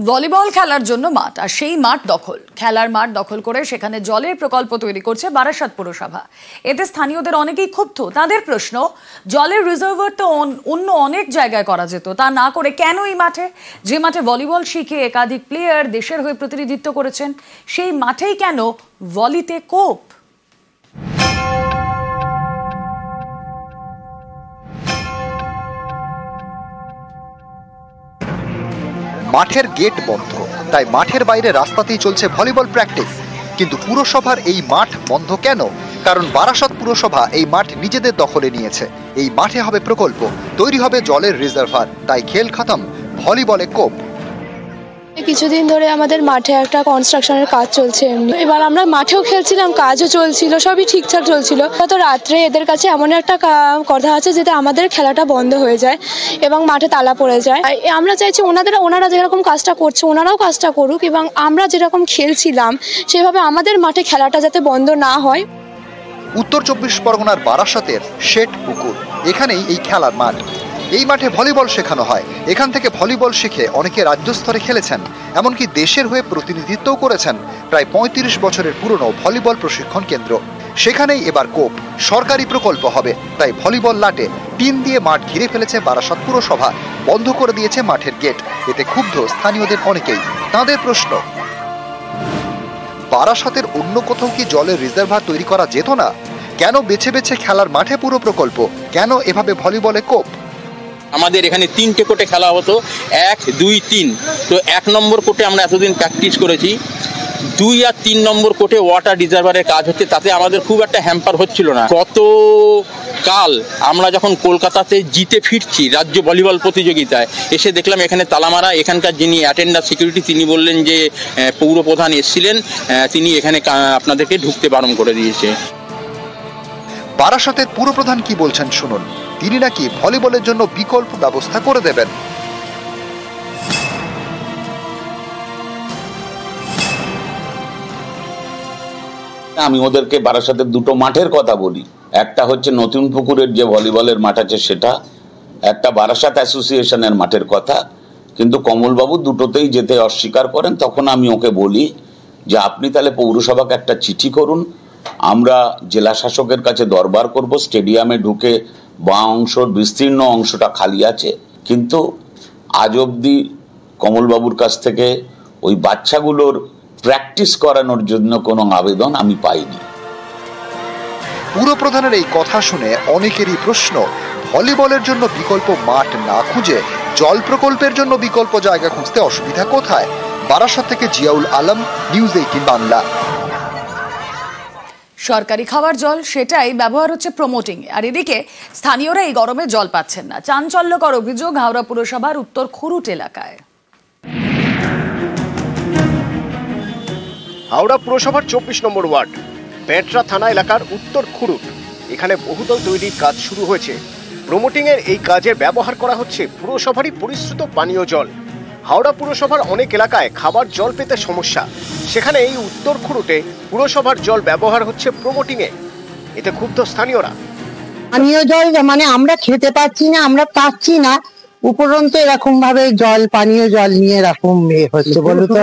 Volleyball খেলার জন্য মাঠ, আর সেই মাঠ দখল, খেলার মাঠ দখল করে সেখানে জলের প্রকল্প তৈরি করছে বারাসাত পুরসভা। এতে স্থানীয়দের অনেকেই ক্ষুব্ধ। তাদের প্রশ্ন, জলের রিজার্ভার তো অন্য অনেক জায়গায় করা যেত, তা না করে কেন এই মাঠে? যে মাঠে ভলিবল শিখে একাধিক প্লেয়ার দেশের হয়ে প্রতিনিধিত্ব করেছেন, সেই মাঠেই কেন ভলিতে কোপ? মাঠের গেট বন্ধ, তাই মাঠের বাইরে রাস্তাতেই চলছে ভলিবল প্র্যাকটিস। কিন্তু পুরসভার এই মাঠ বন্ধ কেন? কারণ বারাসাত পুরসভা এই মাঠ নিজেদের দখলে নিয়েছে। এই মাঠে হবে প্রকল্প, তৈরি হবে জলের রিজার্ভার, তাই খেল খতম, ভলিবলে কোপ। কিছুদিন ধরে আমাদের মাঠে একটা কনস্ট্রাকশনের কাজ চলছে এমনি। এবার আমরা মাঠেও খেলছিলাম, কাজও চলছিল, সবই ঠিকঠাক চলছিল। গত রাত্রে এদের কাছে এমন একটা কথা আছে যাতে আমাদের খেলাটা বন্ধ হয়ে যায় এবং মাঠে তালা পড়ে যায়। আমরা চাইছি ওনারা যেরকম কাজটা করছে ওনারাও কাজটা করুক, এবং আমরা যেরকম খেলছিলাম সেভাবে আমাদের মাঠে খেলাটা যাতে বন্ধ না হয়। উত্তর 24 পরগনার বারাসাতের শেঠ পুকুর, এখানেই এই খেলার মাঠ। এই মাঠে ভলিবল শেখানো হয়। এখান থেকে ভলিবল শিখে অনেকে রাজ্য স্তরে খেলেছেন, এমনকি দেশের হয়ে প্রতিনিধিত্বও করেছেন। প্রায় 35 বছরের পুরনো ভলিবল প্রশিক্ষণ কেন্দ্র, সেখানেই এবার কোপ। সরকারি প্রকল্প হবে, তাই ভলিবল লাটে টিন দিয়ে মাঠ ঘিরে ফেলেছে বারাসাত পুরসভা, বন্ধ করে দিয়েছে মাঠের গেট। এতে ক্ষুব্ধ স্থানীয়দের অনেকেই। তাদের প্রশ্ন, বারাসাতের অন্য কোথাও কি জলের রিজার্ভার তৈরি করা যেত না? কেন বেছে বেছে খেলার মাঠে পুরো প্রকল্প? কেন এভাবে ভলিবলে কোপ? আমাদের এখানে 3টে কোর্টে খেলা হতো, 1, 2, 3। তো 1 নম্বর কোর্টে আমরা এতদিন প্র্যাকটিস করেছি। 2 আর 3 নম্বর কোর্টে ওয়াটার রিজার্ভারের কাজ হচ্ছে, তাতে আমাদের খুব একটা হ্যাম্পার হচ্ছিল না। গতকাল আমরা যখন কলকাতাতে জিতে ফিরছি রাজ্য ভলিবল প্রতিযোগিতায়, এসে দেখলাম এখানে তালামারা। এখানকার যিনি অ্যাটেন্ডার সিকিউরিটি, তিনি বললেন যে পৌর প্রধান এসেছিলেন, তিনি এখানে আপনাদেরকে ঢুকতে বারণ করে দিয়েছে। বারাসাতের পুরপ্রধান কি বলছেন শুনুন। তিনি নাকি ভলিবলের জন্য বিকল্প ব্যবস্থা করে দেবেন। আমি ওদেরকে বারাসাতের দুটো মাঠের কথা বলি। একটা হচ্ছে নতুন পুকুরের যে ভলিবলের মাঠ আছে সেটা, একটা বারাসাত অ্যাসোসিয়েশনের মাঠের কথা। কিন্তু কমলবাবু দুটোতেই যেতে অস্বীকার করেন। তখন আমি ওকে বলি যে আপনি তাহলে পৌরসভাকে একটা চিঠি করুন, আমরা জেলা শাসকের কাছে দরবার করব। স্টেডিয়ামে ঢুকে বাঁ অংশর বিস্তীর্ণ অংশটা খালি আছে, কিন্তু আজ অবধি কমলবাবুর কাছ থেকে ওই বাচ্চাগুলোর প্র্যাকটিস করানোর জন্য কোনো আবেদন আমি পাইনি। পুরপ্রধানের এই কথা শুনে অনেকেরই প্রশ্ন, ভলিবলের জন্য বিকল্প মাঠ না খুঁজে জল প্রকল্পের জন্য বিকল্প জায়গা খুঁজতে অসুবিধা কোথায়? বারাসাত থেকে জিয়াউল আলম, নিউজ 18 বাংলা। সরকারি খাওয়ার জল, সেটাই ব্যবহার হচ্ছে প্রমোটিং, আর এদিকে স্থানীয়রা এই গরমে জল পাচ্ছেন না। চাঞ্চল্যকর অভিযোগ হাওড়া পুরসভার উত্তর খুরুট এলাকায়। হাওড়া পুরসভার 24 নম্বর ওয়ার্ড পেট্রা থানা এলাকার উত্তর খুরুট, এখানে বহুতল তৈরির কাজ শুরু হয়েছে। প্রমোটিং এর এই কাজে ব্যবহার করা হচ্ছে পুরসভারই পরিশ্রুত পানীয় জল। হাওড়া পুরসভার অনেক এলাকায় খাবার জল পেতে সমস্যা, সেখানে এই উত্তর খুরুটে পুরসভার জল ব্যবহার হচ্ছে প্রমোটিং এ। এতে ক্ষুব্ধ স্থানীয়রা। পানীয় জল মানে আমরা খেতে পাচ্ছি না, আমরা পাচ্ছি না, উপরন্তু এরকম ভাবে জল, পানীয় জল নিয়ে এরকম হচ্ছে। বলতো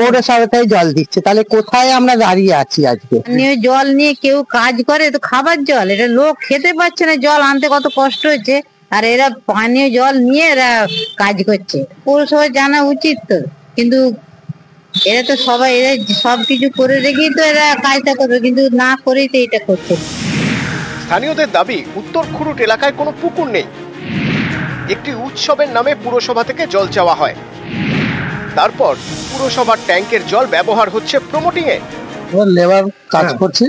পৌরসভায় জল দিচ্ছে, তাহলে কোথায় আমরা দাঁড়িয়ে আছি আজকে? পানীয় জল নিয়ে কেউ কাজ করে তো খাবার জল, এটা লোক খেতে পাচ্ছে না, জল আনতে কত কষ্ট হচ্ছে, আর এরা পানীয় জল নিয়ে এরা কাজ করছে। পৌরসভার জানা উচিত তো, কিন্তু এরা তো সবাই এরা সবকিছু করে রেখেই তো এরা কাজটা করবে, কিন্তু না করেই তো এটা করছে। স্থানীয়দের দাবি, উত্তর খুরুট এলাকায় কোনো পুকুর নেই। একটি উৎসবের নামে পুরসভা থেকে জল চাওয়া হয়, তারপর পুরসভার ট্যাঙ্কের জল ব্যবহার হচ্ছে প্রমোটিং এ। লেবার কাজ করছি,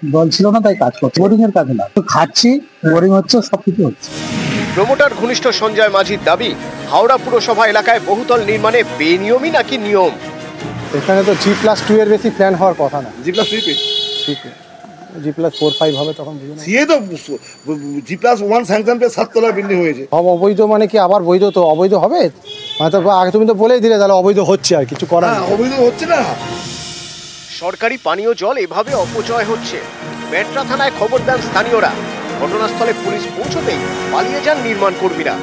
জল ছিল না তাই কাজ করছি, বোরিং এর কাজে না, খাচ্ছি, বোরিং হচ্ছে, সবকিছু হচ্ছে। প্রমোটার ঘনিষ্ঠ সঞ্জয় মাঝির দাবি, হাওড়া পুরসভা এলাকায় বহুতল নির্মাণে বেনিয়মই নাকি নিয়ম। এখানে তো G+2 এর বেশি প্ল্যান হওয়ার কথা না। G+3 G+4-5 হবে তখন বুঝুন। সিএ তো G+1 স্যাংশন পে 7 তলা বিল্ডিং হয়েছে। সব অবৈধ মানে কি আবার বৈধ? তো অবৈধ হবে মানে তো আগে তুমি তো বলেই দিলে, তাহলে অবৈধ হচ্ছে, আর কিছু করার নেই। অবৈধ হচ্ছে না। সরকারি পানীয় জল এভাবে অপচয় হচ্ছে। পেট্রা থানায় খবর দেন স্থানীয়রা। ঘটনাস্থলে পুলিশ পৌঁছতেই পালিয়ে যান নির্মাণ কর্মীরা।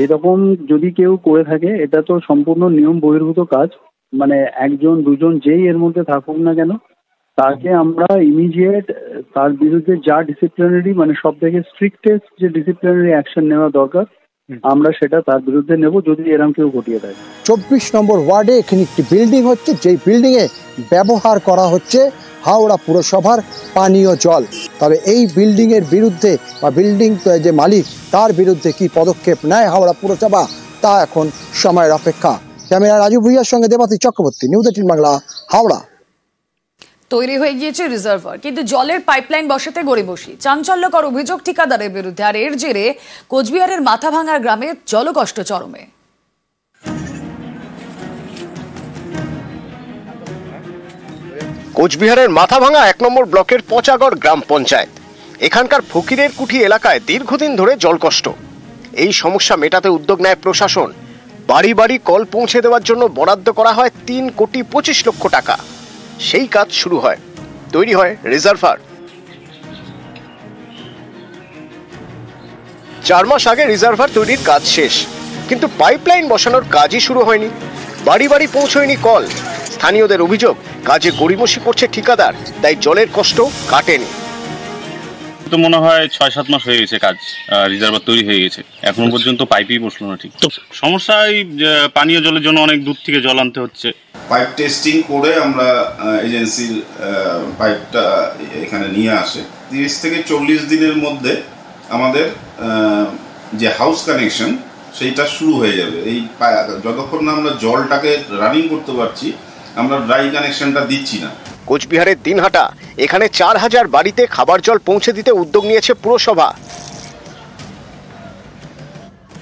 এরকম যদি কেউ করে থাকে এটা তো সম্পূর্ণ নিয়ম বহির্ভূত কাজ। মানে একজন দুজন যেই এর মধ্যে থাকুক না কেন, তাকে আমরা ইমিডিয়েট তার বিরুদ্ধে যা ডিসিপ্লিনারি মানে সব থেকে স্ট্রিক্টেস্ট যে ডিসিপ্লিনারি অ্যাকশন নেওয়া দরকার আমরা সেটা তার বিরুদ্ধে নেব যদি এরকম কেউ ঘটিয়ে দেয়। 24 নম্বর ওয়ার্ডে এখানে একটি বিল্ডিং হচ্ছে, যেই বিল্ডিং এ ব্যবহার করা হচ্ছে হাওড়া পুরসভার পানীয় জল। তবে এই বিল্ডিং এর বিরুদ্ধে বা বিল্ডিং যে মালিক তার বিরুদ্ধে কি পদক্ষেপ নেয় হাওড়া পুরসভা তা এখন সময়ের অপেক্ষা। ক্যামেরা রাজু ভুইয়ার সঙ্গে দেবাশিস চক্রবর্তী, নিউজ 18 বাংলা, হাওড়া। তৈরি হয়ে গিয়েছে রিজার্ভার, কিন্তু জলের পাইপলাইন বসাতে গড়িমসি। চাঞ্চল্যকর অভিযোগ ঠিকাদারের বিরুদ্ধে। আর এর জেরে কোচবিহারের মাথাভাঙার গ্রামে জলকষ্ট চরমে। কোচবিহারের মাথাভাঙা 1 নম্বর ব্লকের পচাগড় গ্রাম পঞ্চায়েত। এখানকার ফকিরের কুঠি এলাকায় দীর্ঘদিন ধরে জলকষ্ট। এই সমস্যা মেটাতে উদ্যোগ নেয় প্রশাসন। বাড়ি বাড়ি কল পৌঁছে দেওয়ার জন্য বরাদ্দ করা হয় 3,25 লক্ষ টাকা। সেই কাজ শুরু হয়, তৈরি হয় রিজার্ভার। 4 মাস আগে রিজার্ভার তৈরির কাজ শেষ, কিন্তু পাইপলাইন বসানোর কাজই শুরু হয়নি। বাড়ি বাড়ি পৌঁছয়নি কল। স্থানীয়দের অভিযোগ কাজে গড়িমসি করছে ঠিকাদার, তাই জলের কষ্ট কাটেনি। তো মনে হয় 6-7 মাস হয়ে গেছে কাজ, রিজার্ভার তৈরি হয়ে গেছে, এখনো পর্যন্ত পাইপই বসলো না। ঠিক সমস্যা এই পানীয় জলের জন্য অনেক দূর থেকে জল আনতে হচ্ছে। পাইপ টেস্টিং করে আমরা এজেন্সির পাইপটা এখানে নিয়ে আসে 30 থেকে 40 দিনের মধ্যে আমাদের যে হাউস কানেকশন সেইটা শুরু হয়ে যাবে। এই যতক্ষণ না আমরা জলটাকে রানিং করতে পারছি আমরা ড্রাই কানেকশনটা দিচ্ছি না। কোচবিহারের দিনহাটা, এখানে 4000 বাড়িতে খাবার জল পৌঁছে দিতে উদ্যোগ নিয়েছে পুরসভা।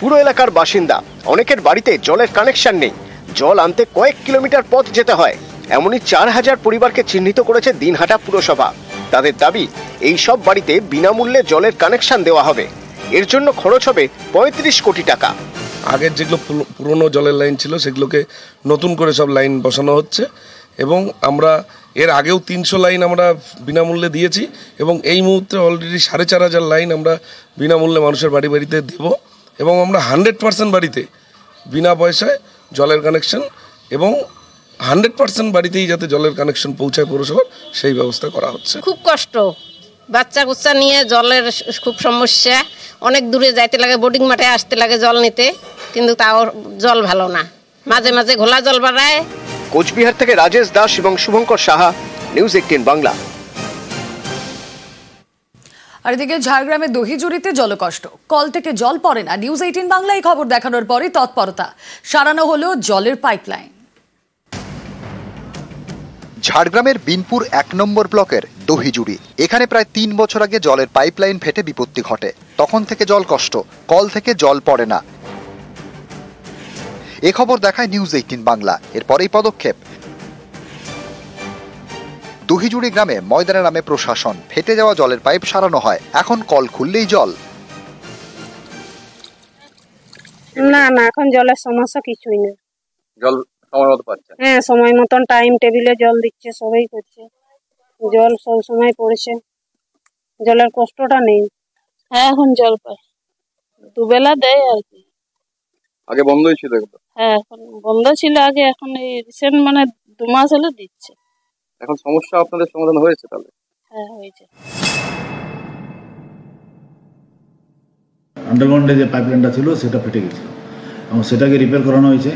পুরো এলাকার বাসিন্দা, অনেকের বাড়িতে জলের কানেকশন নেই। জল আনতে কয়েক কিলোমিটার পথ যেতে হয়। এমনই 4000 পরিবারকে চিহ্নিত করেছে দিনহাটা পুরসভা। তাদের দাবি এই সব বাড়িতে বিনামূল্যে জলের কানেকশন দেওয়া হবে। এর জন্য খরচ হবে 35 কোটি টাকা। আগের যেগুলো পুরনো জলের লাইন ছিল সেগুলোকে নতুন করে সব লাইন বসানো হচ্ছে এবং আমরা এর আগেও 300 লাইন আমরা বিনামূল্যে দিয়েছি এবং এই মুহূর্তে অলরেডি 4500 লাইন আমরা বিনামূল্যে মানুষের বাড়ি বাড়িতে দেব এবং আমরা 100% বাড়িতে বিনা পয়সায় জলের কানেকশন এবং 100% বাড়িতেই যাতে জলের কানেকশন পৌঁছায় পৌরসভার সেই ব্যবস্থা করা হচ্ছে। খুব কষ্ট, বাচ্চা কুচ্চা নিয়ে জলের খুব সমস্যা। অনেক দূরে যাইতে লাগে, বোর্ডিং মাঠে আসতে লাগে জল নিতে, কিন্তু তাও জল ভালো না, মাঝে মাঝে ঘোলা জল বাড়ায়। কোচবিহার থেকে রাজেশ দাস এবং শুভঙ্কর সাহা, নিউজ 18 বাংলা। আর এদিকে ঝাড়গ্রামে দহিজুড়িতে জলকষ্ট, কল থেকে জল পড়ে না। নিউজ 18 বাংলা এই খবর দেখানোর পরই তৎপরতা, সারানো হলো জলের পাইপলাইন। ঝাড়গ্রামের বিনপুর 1 নম্বর ব্লকের দহিজুড়ি, এখানে প্রায় 3 বছর আগে জলের পাইপলাইন ফেটে বিপত্তি ঘটে। তখন থেকে জল কষ্ট, কল থেকে জল পড়ে না। এ খবর দেখায় নিউজ 18 বাংলা। এরপরেই পদক্ষেপ। দহিজুড়ি গ্রামে ময়দানে নামে প্রশাসন, ফেটে যাওয়া জলের পাইপ সারানো হয়। এখন কল খুললেই জল। না না, এখন জলের সমস্যা কিছুই না। জল সময় মতো পাচ্ছে? হ্যাঁ, সময় মতন টাইম টেবিলে জল দিচ্ছে, সবাই করছে। জল সব সময় পড়ছে, জলের কষ্টটা নেই। হ্যাঁ, এখন জল পায়, দুবেলা দেয় আর কি। আগে বন্ধই ছিল? হ্যাঁ, এখন বন্ধ ছিল আগে, এখন এই রিসেন্ট মানে 2 মাস হলো দিচ্ছে। এখন সমস্যা আপনাদের সমাধান হয়েছে তাহলে? হ্যাঁ, হয়েছে। আন্ডারগ্রাউন্ডে যে পাইপলাইনটা ছিল সেটা ফেটে গেছে এবং সেটাকে রিপেয়ার করানো হয়েছে।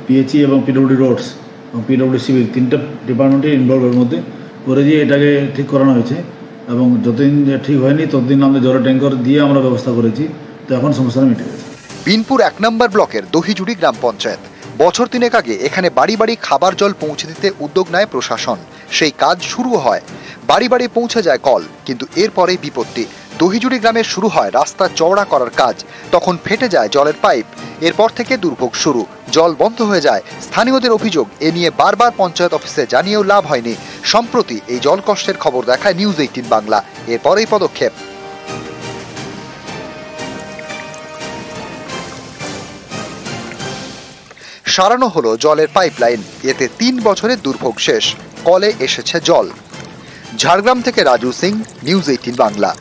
পিএইচই এবং পিডব্লিউডি রোডস এবং পিডব্লিউডি সিভিল 3টা ডিপার্টমেন্টের ইনভলভের মধ্যে করে দিয়ে এটাকে ঠিক করানো হয়েছে এবং যতদিন ঠিক হয়নি ততদিন আমাদের জলের ট্যাঙ্কার দিয়ে আমরা ব্যবস্থা করেছি, তো এখন সমস্যাটা মিটে গেছে। বিনপুর 1 নম্বর ব্লকের দহিজুড়ি গ্রাম পঞ্চায়েত। বছর 3 আগে এখানে বাড়ি বাড়ি খাবার জল পৌঁছে দিতে উদ্যোগ নেয় প্রশাসন। সেই কাজ শুরু হয়, বাড়ি বাড়ি পৌঁছে যায় কল, কিন্তু এরপরেই বিপত্তি। দহিজুড়ি গ্রামে শুরু হয় রাস্তা চওড়া করার কাজ, তখন ফেটে যায় জলের পাইপ। এরপর থেকে দুর্ভোগ শুরু, জল বন্ধ হয়ে যায়। স্থানীয়দের অভিযোগ, এ নিয়ে বারবার পঞ্চায়েত অফিসে জানিয়েও লাভ হয়নি। সম্প্রতি এই জল কষ্টের খবর দেখায় নিউজ 18 বাংলা। এরপরেই পদক্ষেপ। সারানো হলো জলের পাইপলাইন, এতে 3 বছরের দুর্ভোগ শেষ, কলে এসেছে জল। ঝাড়গ্রাম থেকে রাজু সিং, নিউজ 18 বাংলা।